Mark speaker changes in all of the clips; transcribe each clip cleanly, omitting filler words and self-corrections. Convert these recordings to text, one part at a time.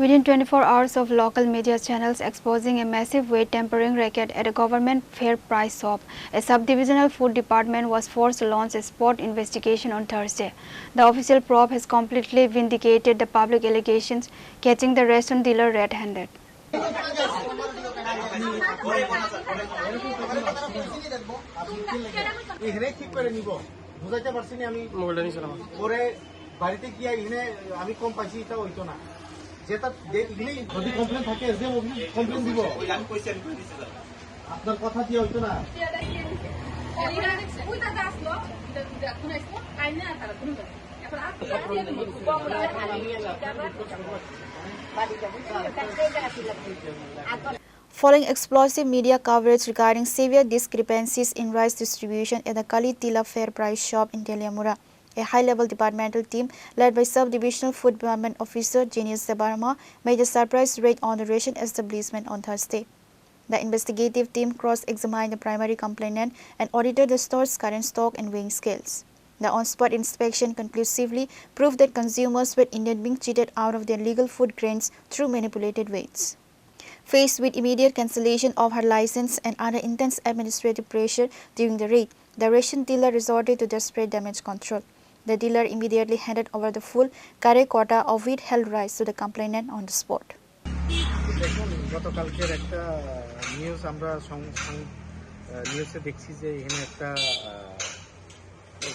Speaker 1: Within 24 hours of local media channels exposing a massive weight-tampering racket at a government fair price shop, a Sub-Divisional Food Department was forced to launch a spot investigation on Thursday. The official probe has completely vindicated the public allegations, catching the ration dealer red-handed.
Speaker 2: যেটা দেখলেই যদি complain থাকে যে complain দিব আপনার কথা দিয়ে হইতো না
Speaker 1: Following explosive media coverage regarding severe discrepancies in rice distribution at the Kali Tila Fair Price shop in Teliamura, a high-level departmental team led by Sub-Divisional Food Department officer Chini made a surprise raid on the ration establishment on Thursday. The investigative team cross-examined the primary complainant and audited the store's current stock and weighing scales. The on-spot inspection conclusively proved that consumers were indeed being cheated out of their legal food grains through manipulated weights. Faced with immediate cancellation of her license and under intense administrative pressure during the raid, the ration dealer resorted to desperate damage control. The dealer immediately handed over the full carry quota of wheat-held rice to the complainant on the spot.
Speaker 2: গতকালকের একটা news আমরা নিউজে দেখছি যে এখানে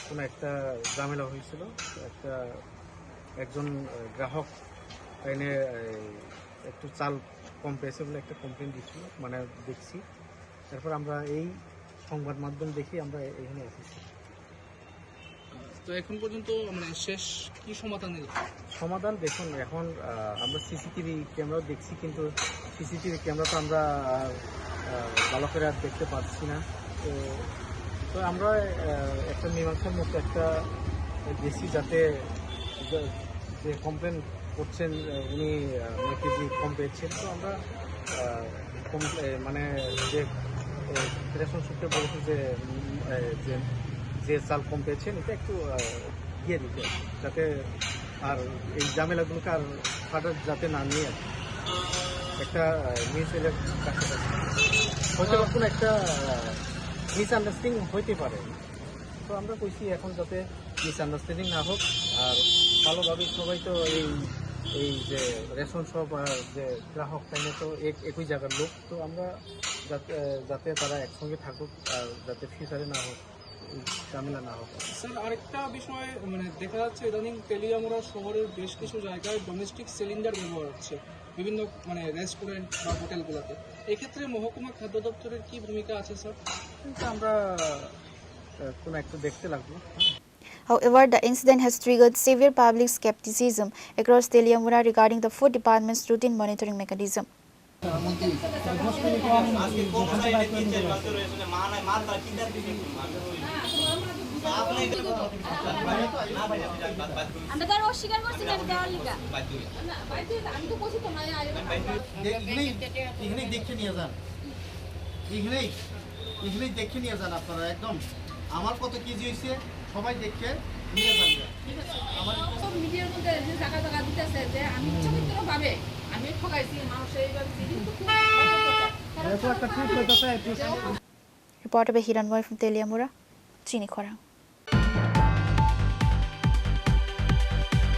Speaker 2: কোনো একটা ঝামেলা হয়েছিল একজন গ্রাহক এনে একটু চাল কম পেয়েছে বলে একটা কমপ্লেন দিচ্ছিল মানে দেখছি তারপর আমরা এই সংবাদ মাধ্যম দেখি আমরা এখানে এসেছি
Speaker 3: তো এখন পর্যন্ত মানে শেষ কি সমাধান
Speaker 2: দেখুন এখন আমরা সিসিটিভি ক্যামেরাও দেখছি কিন্তু সিসিটিভি ক্যামেরা তো আমরা ভালো করে আর দেখতে পাচ্ছি না তো আমরা একটা মীমাংসার মতো একটা গেছি যাতে যে কমপ্লেন করছেন উনি অনেক কেজি কম পেয়েছেন তো আমরা মানে যে রেশন সূত্রে বলেছি যে চাল কম পেয়েছেন এটা একটু দিয়ে দিতে যাতে আর এই ঝামেলাগুলোকে আর ফাটার যাতে না নিয়ে একটা মিউচুয়ালের কাছাকাছি হয়তো কোনো একটা মিসআন্ডারস্ট্যান্ডিং হইতে পারে তো আমরা কইছি এখন যাতে মিসআন্ডারস্ট্যান্ডিং না হোক আর ভালোভাবে সবাই তো এই যে রেশন শপ আর যে গ্রাহক তাইলে তো একই জায়গার লোক তো আমরা যাতে তারা একসঙ্গে থাকুক আর যাতে ফিউচারে না হোক ঝামেলা না হোক।
Speaker 3: স্যার আরেকটা বিষয় মানে দেখা যাচ্ছে ইদানিং তেলিয়ামুড়া শহরের বেশ কিছু জায়গায় ডোমেস্টিক সিলিন্ডার ব্যবহার হচ্ছে বিভিন্ন মানে রেস্টুরেন্ট বা হোটেলগুলোতে এক্ষেত্রে মহকুমা খাদ্য দপ্তরের কি ভূমিকা আছে স্যার?
Speaker 2: আমরা কোনো একটু দেখতে লাগবে।
Speaker 1: However, the incident has triggered severe public skepticism across Teliamura regarding the food department's routine monitoring mechanism.
Speaker 2: দেখে নিয়ে যান আপনারা একদম আমার কত কেজি হয়েছে সবাই দেখে নিয়ে যান আমার সব মিডিয়ার মধ্যে যে টাকা দিতেছে যে আমি ইচ্ছাকৃতভাবে আমি ঠকাইছি মানুষের এইভাবে কিন্তু
Speaker 1: Reporter by Hiranmoy from Teliamura, Chini Khorang.